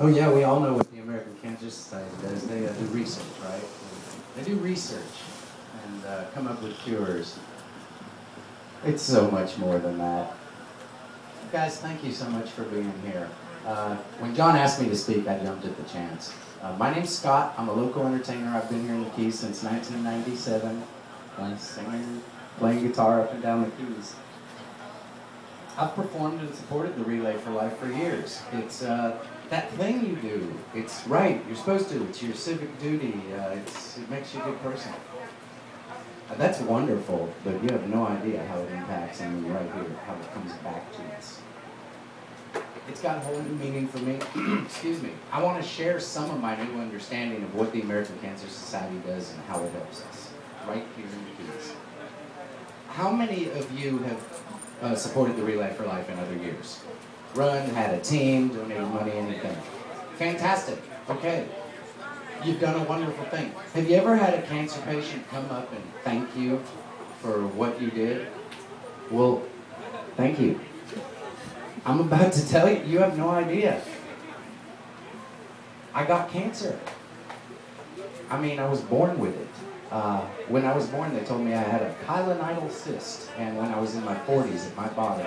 Oh yeah, we all know what the American Cancer Society does. They do research, right? They do research and come up with cures. It's so much more than that. Guys, thank you so much for being here. When John asked me to speak, I jumped at the chance. My name's Scott. I'm a local entertainer. I've been here in the Keys since 1997. Singing, playing guitar up and down the Keys. I've performed and supported the Relay for Life for years. It's that thing you do. It's right. You're supposed to. It's your civic duty. It makes you a good person. That's wonderful, but you have no idea how it impacts on me right here, how it comes back to us. It's got a whole new meaning for me. Excuse me. I want to share some of my new understanding of what the American Cancer Society does and how it helps us, right here in the Keys. How many of you have supported the Relay for Life in other years? Run, had a team, donated money, anything. Fantastic. Okay. You've done a wonderful thing. Have you ever had a cancer patient come up and thank you for what you did? Well, thank you. I'm about to tell you, you have no idea. I got cancer. I mean, I was born with it. When I was born, they told me I had a pilonidal cyst, and when I was in my 40s at my bottom,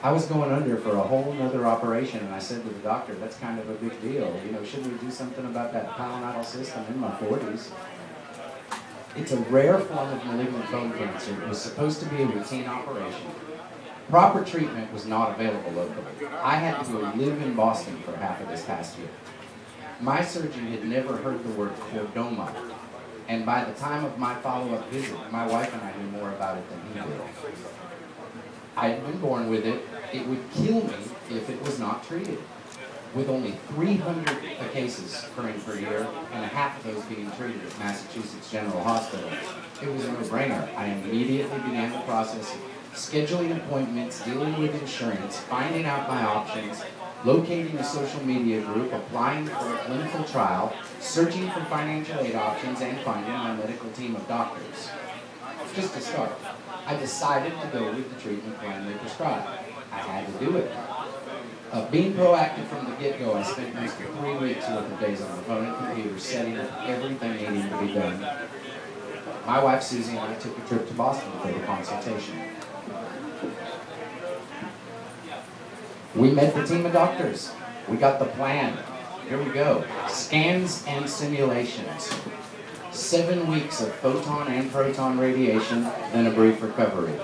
I was going under for a whole nother operation, and I said to the doctor, that's kind of a big deal. You know, shouldn't we do something about that pilonidal cyst? I'm in my 40s. It's a rare form of malignant bone cancer. It was supposed to be a routine operation. Proper treatment was not available locally. I had to go live in Boston for half of this past year. My surgeon had never heard the word chordoma, and by the time of my follow-up visit, my wife and I knew more about it than he did. I had been born with it. It would kill me if it was not treated. With only 300 cases occurring per year, and half of those being treated at Massachusetts General Hospital, it was a no-brainer. I immediately began the process of scheduling appointments, dealing with insurance, finding out my options, locating a social media group, applying for a clinical trial, searching for financial aid options, and finding my medical team of doctors. Just to start, I decided to go with the treatment plan they prescribed. I had to do it. Being proactive from the get-go, I spent most of 3 weeks worth of days on the phone and computer setting up everything needing to be done. My wife Susie and I took a trip to Boston for the consultation. We met the team of doctors. We got the plan. Here we go. Scans and simulations. 7 weeks of photon and proton radiation, then a brief recovery.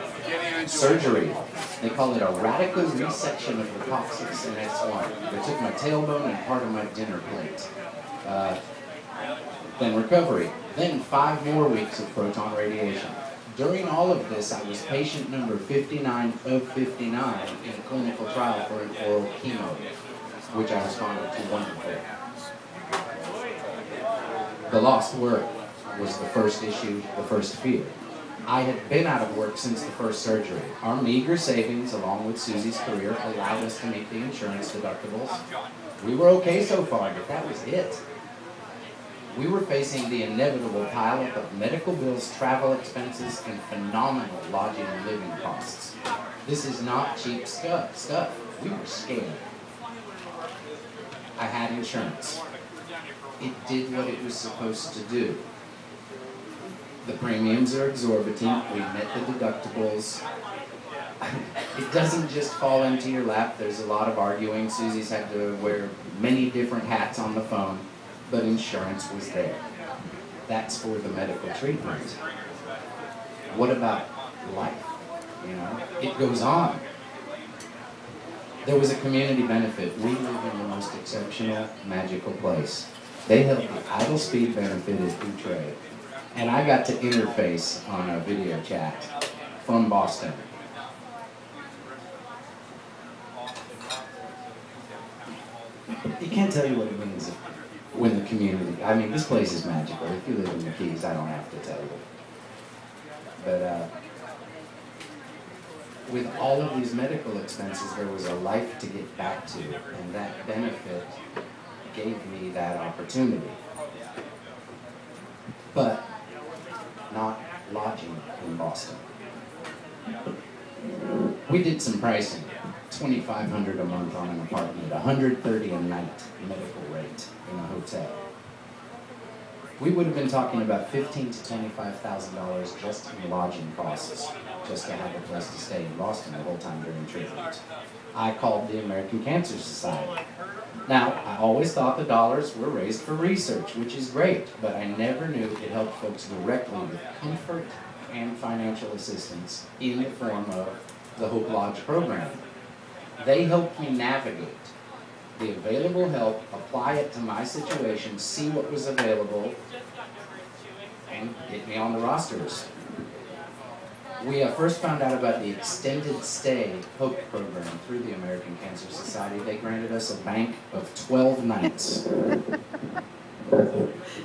Surgery. They call it a radical resection of the coccyx and S1. They took my tailbone and part of my dinner plate. Then recovery. Then 5 more weeks of proton radiation. During all of this, I was patient number 59 of 59 in a clinical trial for an oral chemo, which I responded to wonderfully. The lost work was the first issue, the first fear. I had been out of work since the first surgery. Our meager savings, along with Susie's career, allowed us to meet the insurance deductibles. We were okay so far, but that was it. We were facing the inevitable pileup of medical bills, travel expenses, and phenomenal lodging and living costs. This is not cheap stuff. We were scared. I had insurance. It did what it was supposed to do. The premiums are exorbitant. We met the deductibles. It doesn't just fall into your lap. There's a lot of arguing. Susie's had to wear many different hats on the phone, but insurance was there. That's for the medical treatment. What about life? You know, it goes on. There was a community benefit. We live in the most exceptional, magical place. They held the idle speed benefit at Utrecht. And I got to interface on a video chat from Boston. You can't tell you what it means when the community, I mean, this place is magical. If you live in the Keys, I don't have to tell you. But with all of these medical expenses, there was a life to get back to, and that benefit gave me that opportunity. But not lodging in Boston. We did some pricing. $2,500 a month on an apartment, $130 a night medical rate in a hotel. We would have been talking about $15,000 to $25,000 just in lodging costs, just to have a place to stay in Boston the whole time during treatment. I called the American Cancer Society. Now, I always thought the dollars were raised for research, which is great, but I never knew it helped folks directly with comfort and financial assistance in the form of the Hope Lodge program. They helped me navigate the available help, apply it to my situation, see what was available, and get me on the rosters. We first found out about the extended stay HOPE program through the American Cancer Society. They granted us a bank of 12 nights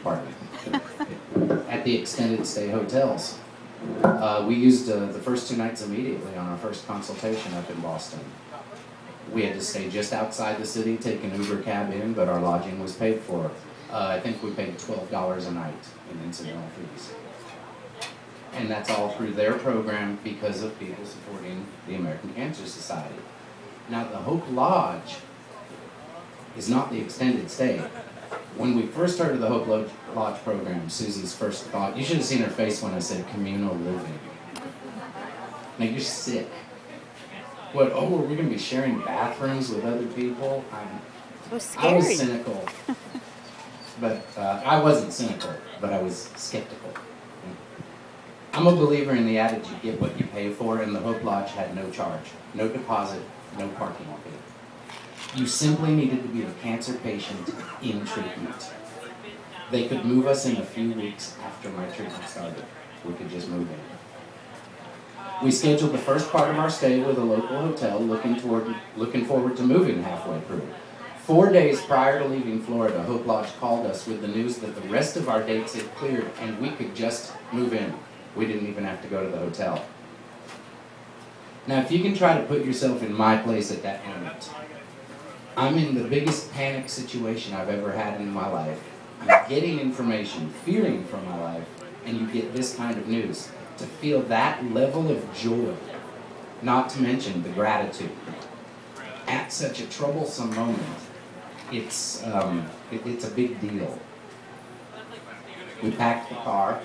pardon me, at the extended stay hotels. We used the first 2 nights immediately on our first consultation up in Boston. We had to stay just outside the city, take an Uber cab in, but our lodging was paid for. I think we paid $12 a night in incidental fees. And that's all through their program because of people supporting the American Cancer Society. Now, the Hope Lodge is not the extended stay. When we first started the Hope Lodge program, Susie's first thought, you should have seen her face when I said communal living. Now, you're sick. What, oh, are we going to be sharing bathrooms with other people? I was cynical. But I wasn't cynical, but I was skeptical. I'm a believer in the adage, you get what you pay for, and the Hope Lodge had no charge, no deposit, no parking fee. You simply needed to be a cancer patient in treatment. They could move us in a few weeks after my treatment started. We could just move in. We scheduled the first part of our stay with a local hotel, looking forward to moving halfway through. 4 days prior to leaving Florida, Hope Lodge called us with the news that the rest of our dates had cleared and we could just move in. We didn't even have to go to the hotel. Now, if you can try to put yourself in my place at that moment, I'm in the biggest panic situation I've ever had in my life. I'm getting information, fearing for my life, and you get this kind of news. To feel that level of joy, not to mention the gratitude, at such a troublesome moment, it's a big deal. We packed the car.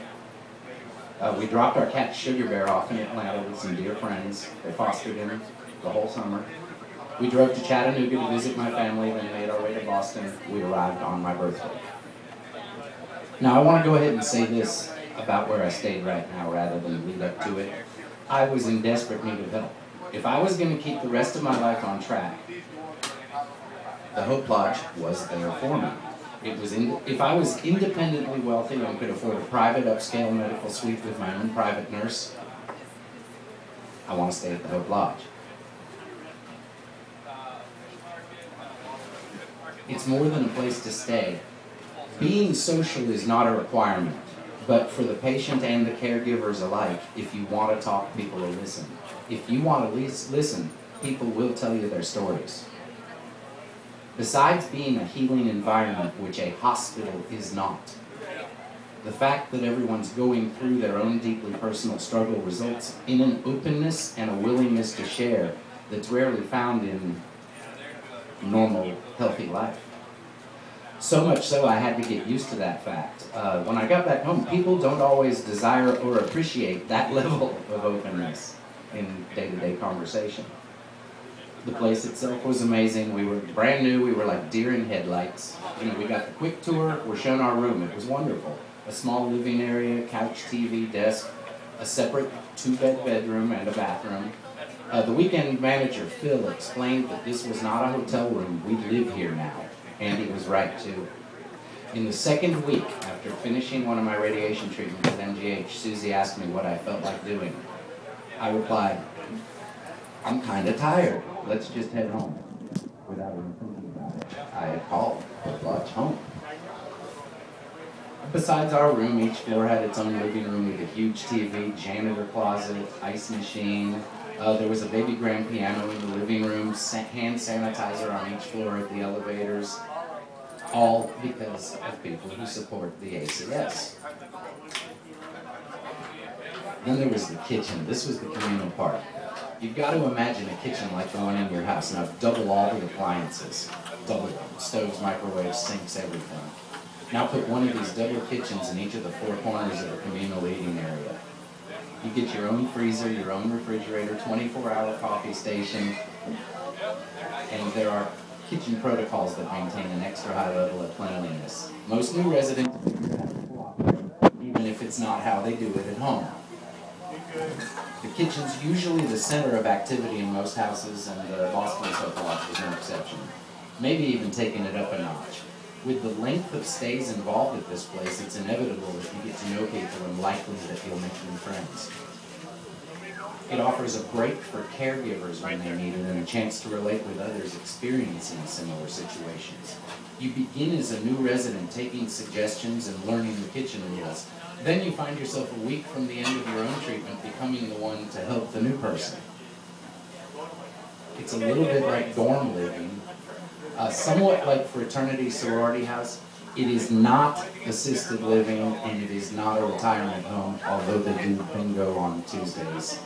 We dropped our cat Sugar Bear off in Atlanta with some dear friends. They fostered him the whole summer. We drove to Chattanooga to visit my family, then made our way to Boston. We arrived on my birthday. Now, I want to go ahead and say this about where I stayed right now rather than lead up to it. I was in desperate need of help. If I was going to keep the rest of my life on track, the Hope Lodge was there for me. If I was independently wealthy and could afford a private upscale medical suite with my own private nurse, I want to stay at the Hope Lodge. It's more than a place to stay. Being social is not a requirement, but for the patient and the caregivers alike, if you want to talk, people will listen. If you want to listen, people will tell you their stories. Besides being a healing environment, which a hospital is not, the fact that everyone's going through their own deeply personal struggle results in an openness and a willingness to share that's rarely found in normal, healthy life. So much so, I had to get used to that fact. When I got back home, people don't always desire or appreciate that level of openness in day-to-day conversation. The place itself was amazing. We were brand new. We were like deer in headlights. You know, we got the quick tour. We're shown our room. It was wonderful. A small living area, couch, TV, desk, a separate 2-bed bedroom and a bathroom. The weekend manager, Phil, explained that this was not a hotel room. We live here now. And he was right, too. In the second week, after finishing one of my radiation treatments at MGH, Susie asked me what I felt like doing. I replied, I'm kind of tired. Let's just head home. Without even thinking about it, I had called Hope Lodge home. Besides our room, each floor had its own living room with a huge TV, janitor closet, ice machine. There was a baby grand piano in the living room, hand sanitizer on each floor at the elevators, all because of people who support the ACS. Then there was the kitchen. This was the communal part. You've got to imagine a kitchen like the one in your house. Now double all the appliances. Double them. Stoves, microwaves, sinks, everything. Now put one of these double kitchens in each of the four corners of a communal eating area. You get your own freezer, your own refrigerator, 24-hour coffee station, and there are kitchen protocols that maintain an extra high level of cleanliness. Most new residents figure out to cooperate, even if it's not how they do it at home. The kitchen's usually the center of activity in most houses, and the Boston Soap Lodge was no exception. Maybe even taking it up a notch. With the length of stays involved at this place, it's inevitable that you get to know people and likely that you'll make new friends. It offers a break for caregivers when they need it and a chance to relate with others experiencing similar situations. You begin as a new resident taking suggestions and learning the kitchen rules. Then you find yourself a week from the end of your own treatment becoming the one to help the new person. It's a little bit like dorm living, somewhat like fraternity sorority house. It is not assisted living and it is not a retirement home, although they do bingo on Tuesdays.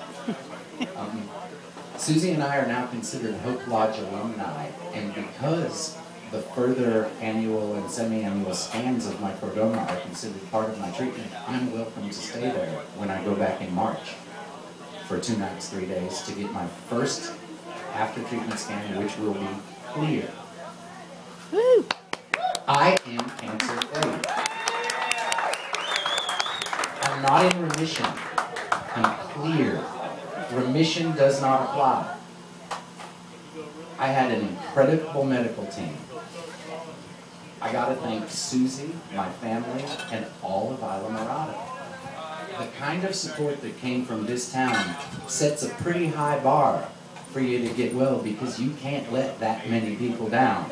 Susie and I are now considered Hope Lodge alumni, and because the further annual and semi-annual scans of my chordoma are considered part of my treatment, I'm welcome to stay there when I go back in March for 2 nights, 3 days to get my first after-treatment scan, which will be clear. Woo! I am cancer-free. I'm not in remission. I'm clear. Remission does not apply. I had an incredible medical team. I got to thank Susie, my family, and all of Islamorada. The kind of support that came from this town sets a pretty high bar for you to get well, because you can't let that many people down.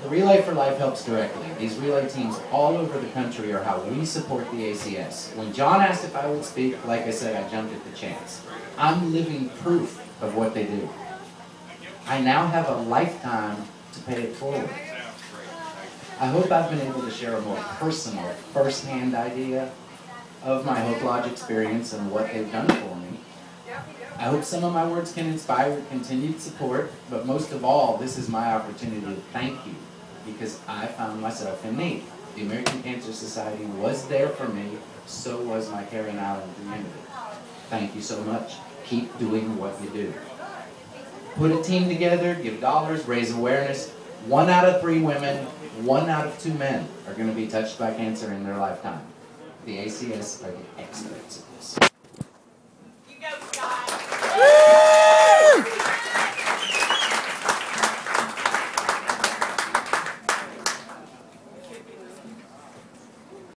The Relay for Life helps directly. These relay teams all over the country are how we support the ACS. When John asked if I would speak, like I said, I jumped at the chance. I'm living proof of what they do. I now have a lifetime to pay it forward. I hope I've been able to share a more personal, first-hand idea of my Hope Lodge experience and what they've done for me. I hope some of my words can inspire continued support, but most of all, this is my opportunity to thank you, because I found myself in need. The American Cancer Society was there for me, so was my Caring Island community. Thank you so much. Keep doing what you do. Put a team together, give dollars, raise awareness. 1 out of 3 women, 1 out of 2 men are going to be touched by cancer in their lifetime. The ACS are the experts.